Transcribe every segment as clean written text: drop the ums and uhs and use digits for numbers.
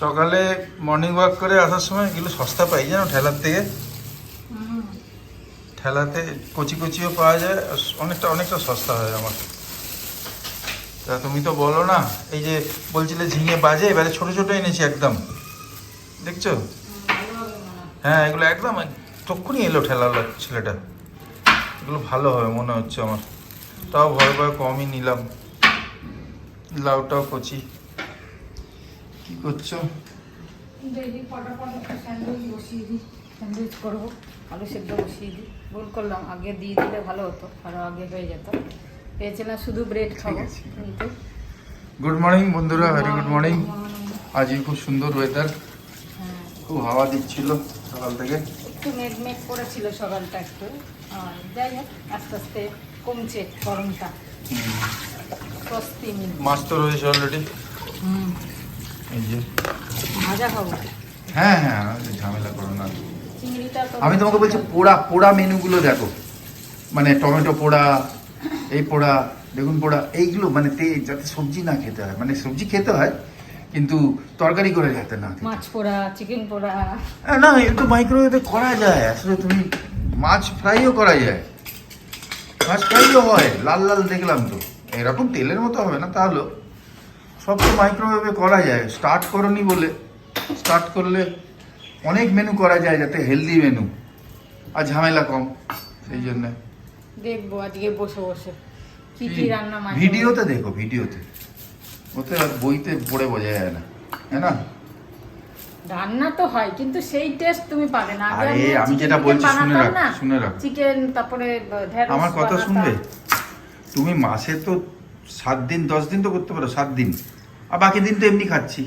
সকালে morning walk করে আসার সময় এগুলো সস্তা পাই জানো ঠেলার থেকে। ঠেলাতে কচি কচিও পাওয়া যায়, অনেকটা অনেকটা সস্তা হয় আমার। তা তুমি তো বলো না, এই যে বলছিলে ঝিঙে বাজে, এবারে ছোট ছোট এনেছি একদম, দেখছো? হ্যাঁ, এগুলো একদম তক্ষুনি এলো ঠেলাওয়ালা ছেলেটা। এগুলো ভালো হবে মনে হচ্ছে আমার, তাও ভয় ভয় কমই নিলাম। লাউটাও কচি। কি করছো? দেখি ফটাফট একটা স্যান্ডউইচ বসিয়ে দিই, স্যান্ডউইচ করবো, আলু সেদ্ধ বসিয়ে দিই। ভুল করলাম, আগে দিয়ে দিলে ভালো হতো, আরও আগে হয়ে যেত। পেয়েছিলাম শুধু ব্রেড খাবো কিন্তু। গুড মর্নিং বন্ধুরা, ভেরি গুড মর্নিং। আজকে খুব সুন্দর ওয়েদার, হ্যাঁ, খুব হাওয়া দিচ্ছিল সকাল থেকে। একটু মেঘ করেছিল সকালটা একটু, আর যাই হোক আস্তে আস্তে কমছে গরমটা, স্বস্তি মিলছে। মাছ তো রয়েছে অলরেডি। এই যে ভাজা খাবো। হ্যাঁ হ্যাঁ, ঝামেলা করো না। চিংড়িটা তো আমি তোমাকে বলছি পোড়া পোড়া মেনুগুলো দেখো, মানে টমেটো পোড়া, এই পোড়া, বেগুন পোড়া, এইগুলো মানে যাতে সবজি না খেতে হয়, মানে সবজি খেতে হয় কিন্তু তরকারি করে যাতে না খেতে হয়। মাছ পোড়া, চিকেন পোড়া। না, একটু মাইক্রোওয়েভে করা যায় আসলে। তুমি মাছ ফ্রাইও করা যায়, মাছ ফ্রাইও হয়, লাল লাল দেখলাম তো। এরকম তেলের মতো হবে না, তাহলে সব তো মাইক্রোওয়েভে করা যায়। স্টার্ট করনি বলে, স্টার্ট করলে অনেক মেনু করা যায়, যাতে হেলদি মেনু আর ঝামেলা কম, সেই জন্য। দেখবো আজকে বসে বসে কি কি রান্না মাছ। ভিডিওতে দেখো, ভিডিওতে, ওতে আর বইতে পড়ে বোঝা যায় না, তাই না? রান্না তো হয় কিন্তু সেই টেস্ট তুমি পাবে না। আরে আমি যেটা বলছি শুনে রাখ, শুনে রাখ। চিকেন, তারপরে ঢেঁড়স আমার কথা বানাতাম। শুনবে? তুমি মাসে তো 7 দিন 10 দিন তো করতে পারো, 7 দিন, আর বাকি দিন তো এমনি খাচ্ছি।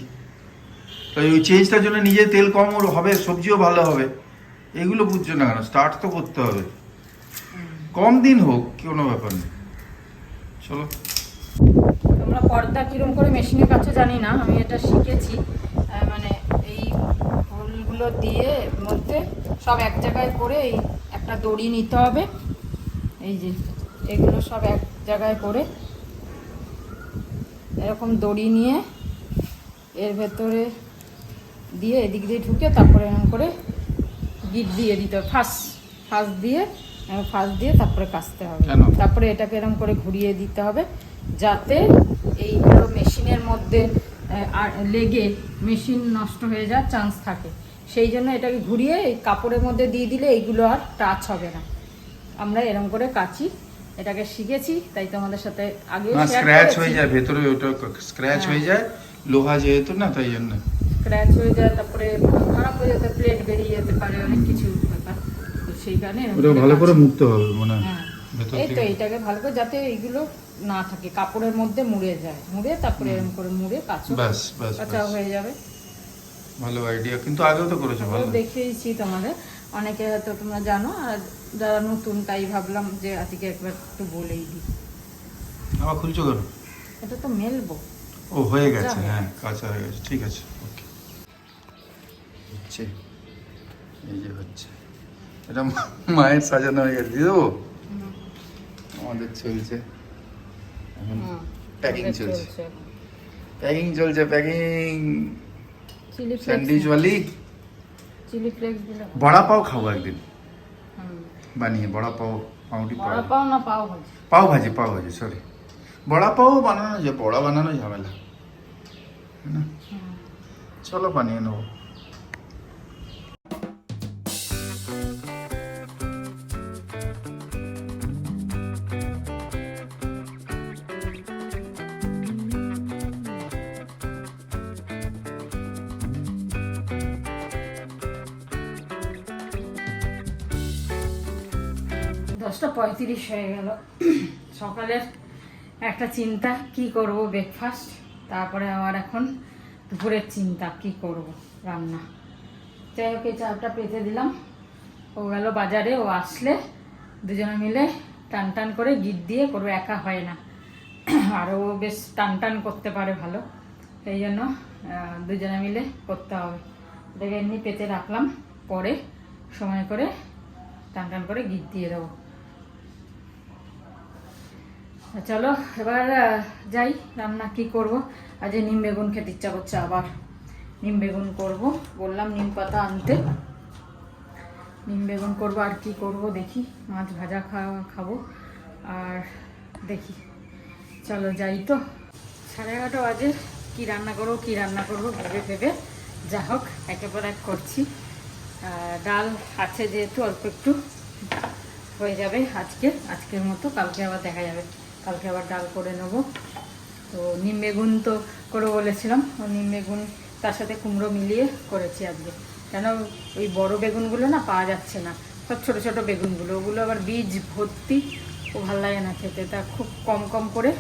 তো ওই চেঞ্জটার জন্য নিজে তেল কম হবে, সবজিও ভালো হবে, এগুলো বুঝছো না কেন? স্টার্ট তো করতে হবে, কম দিন হোক কোনো ব্যাপার নেই। চলো। তোমরা পর্দা কিরম করে মেশিনে কাছে জানি না, আমি এটা শিখেছি। মানে এই ফুলগুলো দিয়ে মধ্যে সব এক জায়গায় করে এই একটা দড়ি নিতে হবে। এই যে এগুলো সব এক জায়গায় করে এরকম দড়ি নিয়ে এর ভেতরে দিয়ে এদিক দিয়ে ঢুকে তারপরে এরকম করে গিট দিয়ে দিতে হবে। ফাঁস দিয়ে তারপরে কাচতে হবে। তারপরে এটাকে এরকম করে ঘুরিয়ে দিতে হবে যাতে এইগুলো মেশিনের মধ্যে লেগে মেশিন নষ্ট হয়ে যাওয়ার চান্স থাকে। সেই জন্য এটাকে ঘুরিয়ে এই কাপড়ের মধ্যে দিয়ে দিলে এইগুলো আর টাচ হবে না। আমরা এরকম করে কাচি, এটাকে শিখেছি, তাই তোমাদের সাথে আগে স্ক্র্যাচ হয়ে যায় ভেতরে, ওটা স্ক্র্যাচ হয়ে যায়, লোহা যেহেতু না, তাই জন্য স্ক্র্যাচ হয়ে যায়। তারপরে খারাপ হয়ে যেতে, প্লেট বেরিয়ে যেতে পারে, অনেক কিছু ব্যাপার। তো সেই কারণে ওটা ভালো করে মুড়তে হবে মনে হয়। হ্যাঁ, এই তো এইটাকে ভালো করে যাতে এইগুলো না থাকে, কাপড়ের মধ্যে মুড়ে যায়, মুড়ে তারপরে এরকম করে মুড়ে কাচো, ব্যাস ব্যাস কাঁচা হয়ে যাবে। ভালো আইডিয়া, কিন্তু আগেও তো করেছো ভালো। দেখিয়েছি তোমাদের, অনেকে হয়তো তোমরা জানো, আর যারা নতুন তাই ভাবলাম যে আজকে একবার একটু বলেই দিই। আবার খুলছো কেন? এটা তো মেলবো। ও হয়ে গেছে, হ্যাঁ কাঁচা হয়ে গেছে, ঠিক আছে, ওকে। হচ্ছে, এই যে হচ্ছে, এটা মায়ের সাজানো হয়ে গেছে, দিয়ে দেবো? আমাদের চলছে এখন, প্যাকিং চলছে, প্যাকিং। স্যান্ডউইচ वाली চিলি ফ্লেক্স দিলে বড়া পাও খাবো একদিন বানিয়ে, বড়া পাও, পাউটি বড়া পাও না পাও ভাজি? পাও ভাজি সরি, বড়া পাও বানানো যায়, বড়া বানানো ঝামেলা, है ना? চলো বানিয়ে নেবো। দশটা 35 হয়ে গেল। সকালের একটা চিন্তা, কি করব ব্রেকফাস্ট, তারপরে আবার এখন দুপুরের চিন্তা কি করব রান্না। যাই হোক, এই চাটা পেতে দিলাম, ও গেল বাজারে, ও আসলে দুজনে মিলে টান টান করে গিট দিয়ে করবো, একা হয় না। আর ও বেশ টান করতে পারে ভালো, সেই জন্য দুজনে মিলে করতে হবে। এটাকে এমনি পেতে রাখলাম, পরে সময় করে টান করে গিট দিয়ে দেবো। চলো এবার যাই, রান্না কি করব। আজ নিম বেগুন খেতে ইচ্ছা করছে আবার, নিম বেগুন করবো, বললাম নিম পাতা আনতে। নিম বেগুন করবো, আর কি করব দেখি। মাছ ভাজা খাবো আর দেখি। চলো যাই তো। 11:30 বাজে। কি রান্না করবো ভেবে ভেবে যা হোক একের পর এক করছি। ডাল আছে যেহেতু অল্প একটু হয়ে যাবে আজকের মতো। কালকে আবার দেখা যাবে, কালকে আবার ডাল করে নেবো। তো নিম বেগুন তো করে বলেছিলাম, নিম বেগুন তার সাথে কুমড়ো মিলিয়ে করেছি আজকে। কেন ওই বড় বেগুনগুলো না পাওয়া যাচ্ছে না, সব ছোটো ছোটো বেগুনগুলো, ওগুলো আবার বীজ ভর্তি, ও ভালো লাগে না খেতে। তা খুব কম কম করে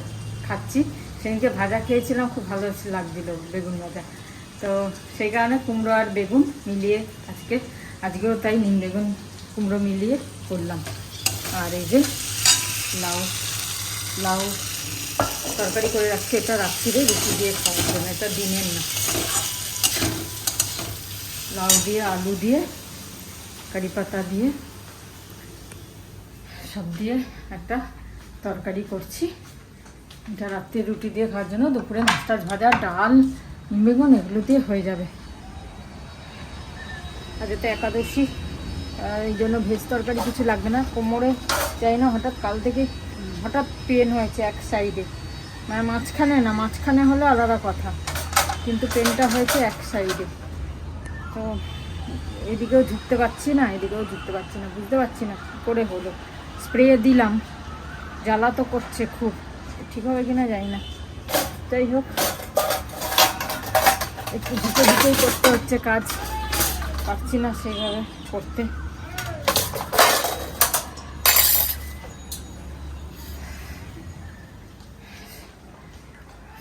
খাচ্ছি। সেদিনকে ভাজা খেয়েছিলাম, খুব ভালো লাগছিল বেগুন ভাজা। তো সেই কারণে কুমড়ো আর বেগুন মিলিয়ে আজকেও তাই নিম বেগুন কুমড়ো মিলিয়ে করলাম। আর এই যে লাউ তরকারি করে রাখছি, এটা রাত্রিরে রুটি দিয়ে খাওয়ার জন্য, এটা দিনের না। লাউ দিয়ে আলু দিয়ে কারি পাতা দিয়ে সব দিয়ে একটা তরকারি করছি, এটা রাত্রে রুটি দিয়ে খাওয়ার জন্য। দুপুরে মাছ ভাজা, ডাল, নিম বেগুন এগুলো দিয়ে হয়ে যাবে। আজ তো একাদশী, এই জন্য ভেজ তরকারি কিছু লাগবে না। কোমরে যাই না, কাল থেকে হঠাৎ পেন হয়েছে এক সাইডে, মানে মাঝখানে হলে আলাদা কথা, কিন্তু পেনটা হয়েছে এক সাইডে। তো এদিকেও ঝুঁকতে পারছি না, বুঝতে পারছি না কী করে হলো। স্প্রে দিলাম, জ্বালা তো করছে খুব, ঠিক হবে কিনা জানি না। যাই হোক, একটু ঝুঁকেই করতে হচ্ছে কাজ, পারছি না সেইভাবে করতে।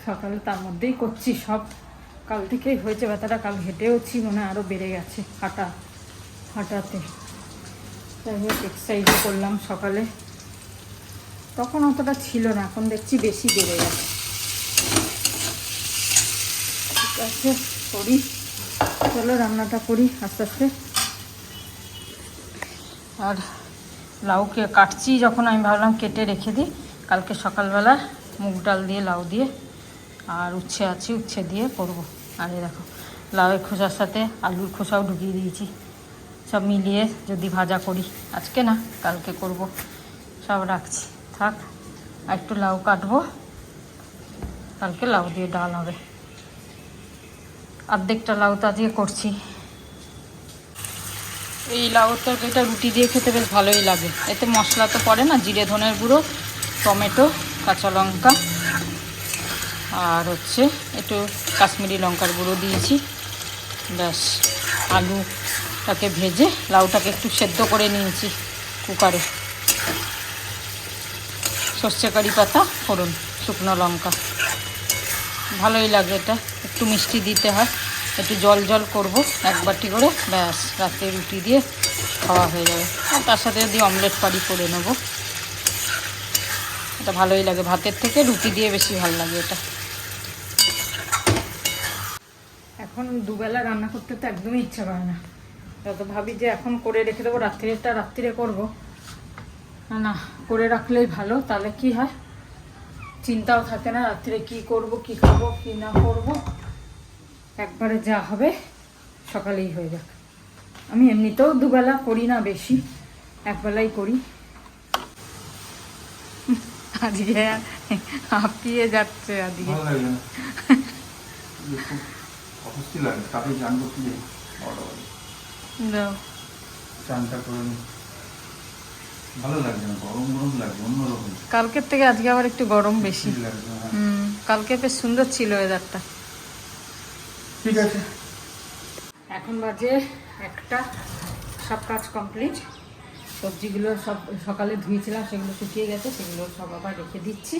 সকালে তার মধ্যেই করছি সব, কাল থেকেই হয়েছে ব্যথাটা। কাল হেঁটেওছি, মনে হয় আরও বেড়ে গেছে হাঁটাতে। যাই হোক, এক্সারসাইজও করলাম সকালে, তখন অতটা ছিল না, এখন দেখছি বেশি বেড়ে গেছে। ঠিক আছে, করি, চলো রান্নাটা করি আস্তে আস্তে। আর লাউকে কাটছি যখন, আমি ভাবলাম কেটে রেখে দিই, কালকে সকালবেলা মুগ ডাল দিয়ে লাউ দিয়ে আর উচ্ছে আছে, উচ্ছে দিয়ে করব। আর এই দেখো লাউয়ের খোসার সাথে আলুর খোসাও ঢুকিয়ে দিয়েছি, সব মিলিয়ে যদি ভাজা করি, আজকে না কালকে করব। সব রাখছি, থাক। আর একটু লাউ কাটবো, কালকে লাউ দিয়ে ডাল হবে। অর্ধেকটা লাউ তো আজকে করছি। এই লাউর তরকারিটা রুটি দিয়ে খেতে বেশ ভালোই লাগে। এতে মশলা তো পড়ে না, জিরে ধনের গুঁড়ো, টমেটো, কাঁচা লঙ্কা আর হচ্ছে একটু কাশ্মীরি লঙ্কার গুঁড়ো দিয়েছি, ব্যাস। আলুটাকে ভেজে লাউটাকে একটু সেদ্ধ করে নিয়েছি কুকারে, সর্ষে কারি পাতা, ফোড়ন, শুকনো লঙ্কা, ভালোই লাগে এটা। একটু মিষ্টি দিতে হয়, একটু জল জল করবো 1 বাটি করে, ব্যাস। রাতে রুটি দিয়ে খাওয়া হয়ে যাবে। আর তার সাথে যদি অমলেট পারি করে নেবো, এটা ভালোই লাগে। ভাতের থেকে রুটি দিয়ে বেশি ভালো লাগে এটা। এখন দুবেলা রান্না করতে তো একদমই ইচ্ছা করে না, যত ভাবি যে এখন করে রেখে দেবো, রাত্রিরে করবো না, করে রাখলেই ভালো। তাহলে কি হয়, চিন্তাও থাকে না রাত্রিরে কি করব, কি খাবো, কি না করব, একবারে যা হবে সকালেই হয়ে যাক। আমি এমনিতেও দুবেলা করি না বেশি, একবেলাই করি। আজকে হাঁপিয়ে যাচ্ছে, আজকে কালকের থেকে আজকে আবার একটু গরম বেশি। কালকে বেশ সুন্দর ছিল ওয়েদারটা। ঠিক আছে, এখন বাজে 1টা, সব কাজ কমপ্লিট। সবজিগুলো সব সকালে ধুয়েছিলাম, সেগুলো শুকিয়ে গেছে, সেগুলো সব আবার রেখে দিচ্ছি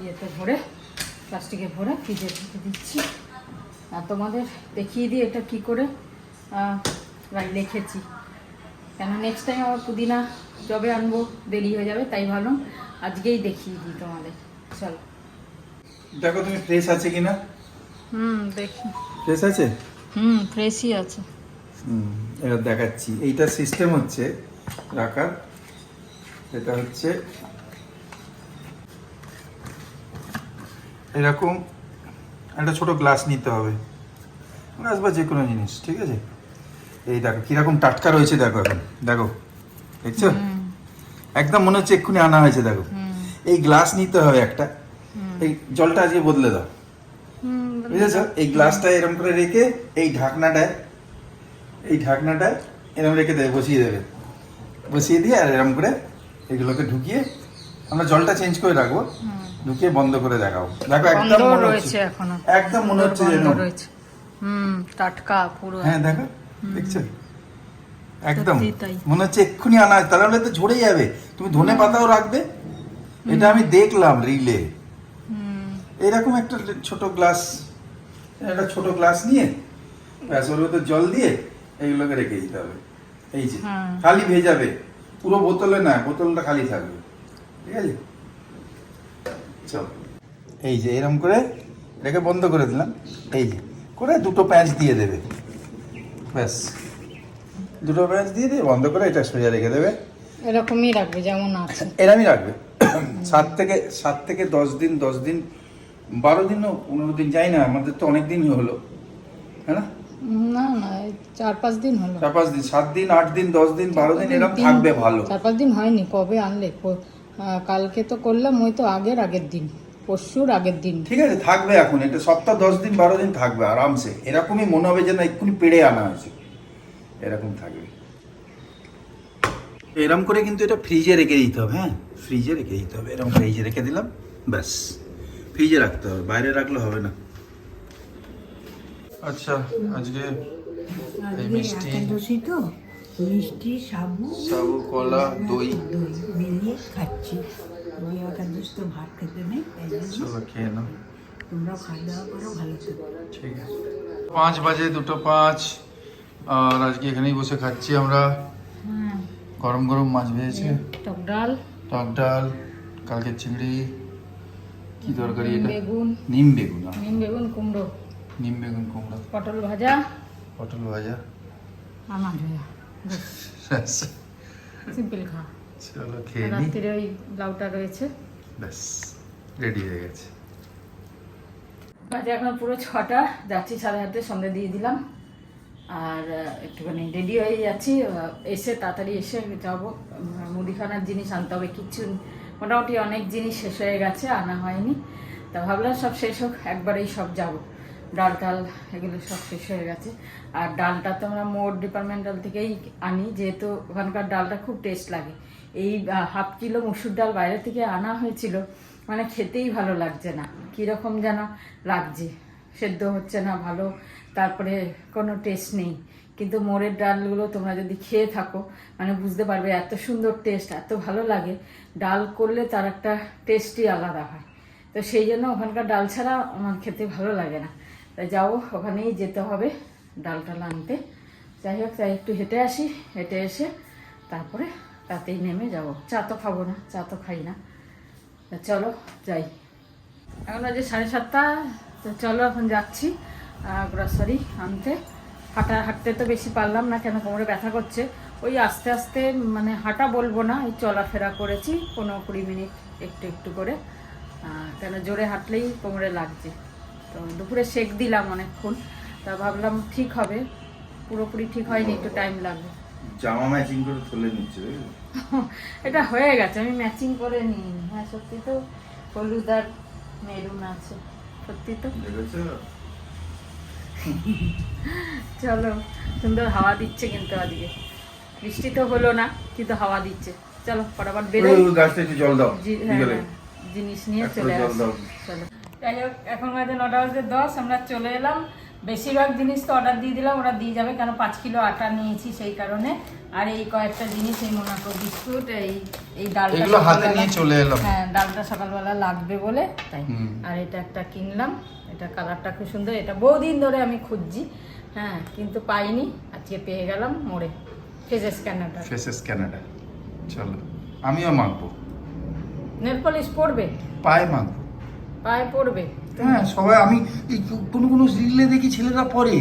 ইয়েতে ভরে, প্লাস্টিকে ভরে ফ্রিজে রেখে দিচ্ছি। আর তোমাদের দেখিয়ে দিই এটা কি করে রেখেছি, কেন নেক্সট টাইম আবার পুদিনা যবে আনবো দেরি হয়ে যাবে, তাই ভাবলাম আজকেই দেখিয়ে দিই তোমাদের। চলো দেখো তুমি ফ্রেশ আছে কিনা। দেখি ফ্রেশ আছে, ফ্রেশই আছে। এবার দেখাচ্ছি। এইটা সিস্টেম হচ্ছে রাখার, এটা হচ্ছে এরকম একটা ছোট গ্লাস নিতে হবে, মাছ বা যে কোনো জিনিস, ঠিক আছে। এই দেখো কিরকম টাটকা রয়েছে, দেখো এখন দেখো, দেখছো একদম মনে হচ্ছে এক্ষুনি আনা হয়েছে। দেখো এই গ্লাস নিতে হবে একটা, এই জলটা আজকে বদলে দাও, বুঝেছো? এই গ্লাসটা এরকম করে রেখে এই ঢাকনাটায় এরকম রেখে দেবে, বসিয়ে দিয়ে আর এরকম করে এগুলোকে ঢুকিয়ে আমরা জলটা চেঞ্জ করে রাখবো, ঢুকিয়ে বন্ধ করে দেখাও। দেখো একদম মনে হচ্ছে, একদম মনে হচ্ছে যেন টাটকা পুরো। হ্যাঁ দেখো, দেখছো একদম মনে হচ্ছে এক্ষুনি আনা, তাহলে তো ঝরে যাবে। তুমি ধনে পাতাও রাখবে, এটা আমি দেখলাম রিলে। এরকম একটা ছোট গ্লাস নিয়ে ব্যাস ওর ভেতর জল দিয়ে এইগুলোকে রেখে দিতে হবে। এই যে খালি ভেজাবে, পুরো বোতলে না, বোতলটা খালি থাকবে, ঠিক আছে। চল এই যে এরকম করে রেখে বন্ধ করে দিলাম, এই যে করে দুটো প্যাঁচ দিয়ে দেবে, ব্যাস দুটো প্যাঁচ দিয়ে দিয়ে বন্ধ করে এটা সোজা রেখে দেবে। এরকমই রাখবে যেমন আছে, এরকমই রাখবে 7 থেকে 10 দিন, 12 দিনও 15 দিন, যাই না, আমাদের তো অনেক দিন হলো, হ্যাঁ না? না 4-5 দিন হলো। 4-5 দিন, 7 দিন, 8 দিন, 10 দিন, 12 দিন এরকম থাকবে ভালো। 4-5 দিন হয়নি, কবে আনলে? কালকে তো করলাম, ওই তো আগের দিন, পরশুর আগের দিন। ঠিক আছে, থাকবে এখন, এটা সপ্তাহ 10 দিন 12 দিন থাকবে আরামসে। এরকমই মনে হবে যেন এক্ষুনি পেড়ে আনা হয়েছে, এরকম থাকবে। এরকম করে কিন্তু এটা ফ্রিজে রেখে দিতে হবে, হ্যাঁ ফ্রিজে রেখে দিতে হবে, এরকম ফ্রিজে রেখে দিলাম, ব্যাস ফ্রিজে রাখতে হবে, বাইরে রাখলে হবে না। আচ্ছা আজকে এই মিষ্টি, একাদশী তো মিষ্টি, সাবু কলা, দই মিলিয়ে খাচ্ছি। ওই একাদশী তো ভাত খেতে নেই, তাই জন্য চলো খেয়ে নাও, তোমরাও খাওয়া দাওয়া করো, ভালো থেকো। ঠিক আছে। 5 বাজে, 2:05, আর আজকে এখানেই বসে খাচ্ছি আমরা। গরম গরম মাছ ভেজেছে, টক ডাল, কালকে চিংড়ি, কি তরকারি এটা? বেগুন, নিম বেগুন, কুমড়ো, নিম বেগুন কুমড়ো, পটল ভাজা, আমার সিম্পল খাওয়া। চলো খেয়ে নি, রাত্রিরে ওই লাউটা রয়েছে, ব্যাস রেডি হয়ে গেছে। বাজে এখন পুরো 6টা, যাচ্ছি 7:30 সন্ধ্যে দিয়ে দিলাম, আর একটুখানি রেডি হয়ে যাচ্ছি। এসে তাড়াতাড়ি এসে যাবো, মুদিখানার জিনিস আনতে হবে, কিচ্ছু মোটামুটি অনেক জিনিস শেষ হয়ে গেছে, আনা হয়নি। তা ভাবলাম সব শেষ হোক, একবারেই সব যাব। ডাল এগুলো সব শেষ হয়ে গেছে। আর ডালটা তো আমরা মোড় ডিপার্টমেন্টাল থেকেই আনি, যেহেতু ওখানকার ডালটা খুব টেস্ট লাগে। এই 1/2 কিলো মুসুর ডাল বাইরে থেকে আনা হয়েছিল, মানে খেতেই ভালো লাগছে না, কীরকম যেন লাগছে, সেদ্ধ হচ্ছে না ভালো, তারপরে কোনো টেস্ট নেই। কিন্তু মোড়ের ডালগুলো তোমরা যদি খেয়ে থাকো, মানে বুঝতে পারবে এত সুন্দর টেস্ট, এত ভালো লাগে। ডাল করলে তার একটা টেস্টই আলাদা হয়। তো সেই জন্য ওখানকার ডাল ছাড়া আমার খেতে ভালো লাগে না, তাই যাও ওখানেই যেতে হবে ডালটা আনতে। যাই হোক, তাই একটু হেঁটে আসি, হেঁটে এসে তারপরে তাতেই নেমে যাব। চা তো খাবো না, চা তো খাই না, চলো যাই। এখন আজ 7:30, তো চলো এখন যাচ্ছি গ্রসারি আনতে। হাঁটতে তো বেশি পারলাম না, কেন কোমরে ব্যথা করছে। ওই আস্তে আস্তে, মানে হাঁটা বলবো না, এই চলাফেরা করেছি 15-20 মিনিট একটু করে, কেন জোরে হাঁটলেই কোমরে লাগছে। তো দুপুরে সেক দিলাম অনেকক্ষণ, তা ভাবলাম ঠিক হবে, পুরোপুরি ঠিক হয়নি, একটু টাইম লাগবে। জামা ম্যাচিং করে তুলে নিচ্ছে, এটা হয়ে গেছে, আমি ম্যাচিং করে নিই। হ্যাঁ সত্যি তো, হলুদ আর মেরুন আছে, সত্যি তো। চলো, সুন্দর হাওয়া দিচ্ছে কিন্তু আজকে, বৃষ্টি তো হলো না কিন্তু হাওয়া দিচ্ছে। চলো ফটাফট বেরোই, গাছটা একটু জল দাও, জিনিস নিয়ে চলে আসি। চলো, যাই হোক এখন বাজে 9:10, আমরা চলে এলাম। বেশিরভাগ জিনিস তো অর্ডার দিয়ে দিলাম, ওরা দিয়ে যাবে, কেন 5 কিলো আটা নিয়েছি সেই কারণে। আর এই কয়েকটা জিনিস, এই মোনাকো বিস্কুট, এই ডালটা এগুলো হাতে নিয়ে চলে এলাম। হ্যাঁ, ডালটা সকালবেলা লাগবে বলে তাই। আর এটা একটা কিনলাম, এটা কালারটা খুব সুন্দর, এটা বহুদিন ধরে আমি খুঁজছি, হ্যাঁ কিন্তু পাইনি, আজকে পেয়ে গেলাম মোড়ে। ফেসেস ক্যানাডা, চলো আমিও মাখবো। নেল পলিশ পড়বে, পায়ে মাখবো, পায়ে পড়বে। হ্যাঁ সবাই, আমি কোনো রিলে দেখি ছেলেরা পরে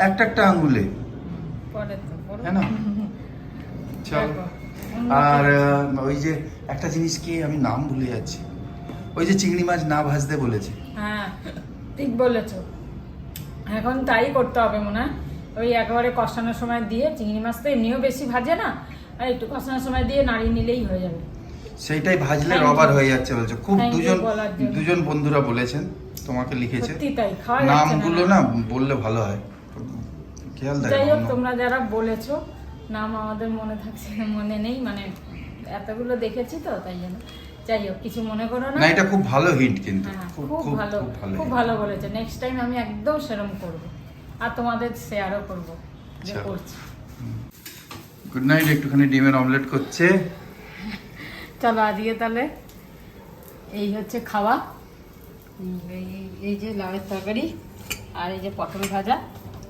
একটা আঙ্গুলে, পরে তো পড়বে, হ্যাঁ না? চলো। আর ওই যে একটা জিনিস কি আমি নাম ভুলে যাচ্ছি, ওই যে চিংড়ি মাছ না ভাজতে বলেছে। হ্যাঁ ঠিক বলেছো, এখন তাই করতে হবে মনে হয়, ওই একেবারে কষানোর সময় দিয়ে, চিংড়ি মাছ তো এমনিও বেশি ভাজে না, আর একটু কষানোর সময় দিয়ে নাড়িয়ে নিলেই হয়ে যাবে। সেইটাই ভাজলে Thank you. রবার হয়ে যাচ্ছে বলছে, খুব Thank you দুজন বলার জন্য। দুজন বন্ধুরা বলেছেন, তোমাকে লিখেছে। সত্যি তাই, খাওয়া যাচ্ছে নামগুলো না বললে ভালো হয়, খেয়াল যাই হোক দেখো। তোমরা যারা বলেছো, নাম আমাদের মনে থাকছে, মনে নেই, মানে এতগুলো দেখেছি তো তাই জন্য। যাই হোক কিছু মনে করো না। না এটা খুব ভালো হিন্ট কিন্তু, হ্যাঁ, খুব খুব খুব ভালো, খুব ভালো খুব hint। ভালো বলেছে। নেক্সট টাইম আমি একদম সেরম করব, আর তোমাদের শেয়ারও করব যে আচ্ছা। করছি। Good night. একটুখানি ডিমের অমলেট করছে। চলো আজকে তাহলে এই হচ্ছে খাওয়া, এই যে লাউয়ের তরকারি আর এই যে পটল ভাজা,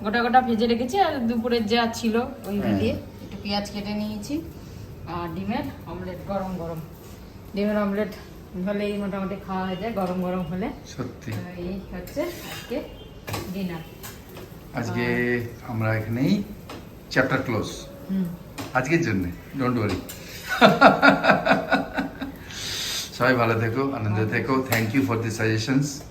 গোটা গোটা ভেজে রেখেছি, আর দুপুরের যা ছিল ওই দিয়ে একটু পেঁয়াজ কেটে নিয়েছি, আর ডিমের অমলেট, গরম গরম ডিমের অমলেট হলেই মোটামুটি খাওয়া হয়ে যায় গরম গরম হলে। সত্যি এই হচ্ছে আজকে ডিনার। আজকে আমরা এখানেই চ্যাপ্টার ক্লোজ আজকের জন্য। Don't worry. সবাই ভালো থেকো, আনন্দে থেকো। Thank you for the suggestions.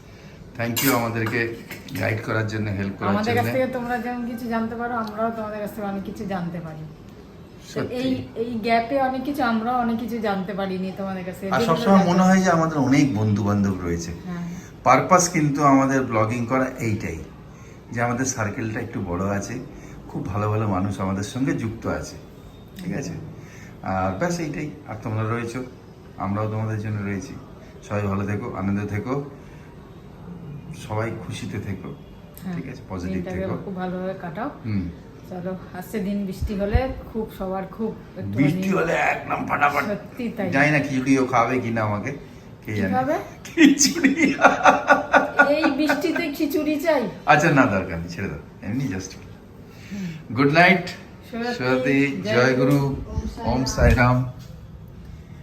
Thank you আমাদেরকে গাইড করার জন্য, হেল্প করার আমাদের কাছ জন্য। থেকে তোমরা যেমন কিছু জানতে পারো, আমরাও তোমাদের কাছ থেকে অনেক কিছু জানতে পারি। তো সত্যি। এই গ্যাপে অনেক কিছু আমরাও অনেক কিছু জানতে পারিনি তোমাদের কাছে। আর যেগুলো সবসময় জানতে- মনে হয় যে আমাদের অনেক বন্ধু বান্ধব রয়েছে। হ্যাঁ, পারপাস কিন্তু আমাদের ব্লগিং করা এইটাই, যে আমাদের সার্কেলটা একটু বড় আছে, খুব ভালো ভালো মানুষ আমাদের সঙ্গে যুক্ত আছে, ঠিক আছে? আর ব্যাস এইটাই। আর তোমরা রয়েছো, আমরাও তোমাদের জন্য রয়েছি। সবাই ভালো থেকো, আনন্দে থেকো, সবাই খুশিতে থেকো, হ্যাঁ, ঠিক আছে? পজিটিভ দিনটাকে থেকো। খুব ভালোভাবে কাটাও। হুম। চলো, আজকে দিন বৃষ্টি হলে খুব সবার খুব একটুখানি- বৃষ্টি হলে একদম ফাটাফাট। সত্যি তাই। জানি না খিচুড়িও খাবে কিনা আমাকে, কে কি জানে। খাবে? খিচুড়ি। এই বৃষ্টিতে খিচুড়ি চাই? আচ্ছা না, দরকার নেই, ছেড়ে দাও, এমনি জাস্ট। Good night. সরস্বতী, জয় গুরু, ওম সাই রাম,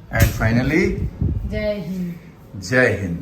অ্যান্ড ফাইনালি জয় হিন্দ। জয় হিন্দ।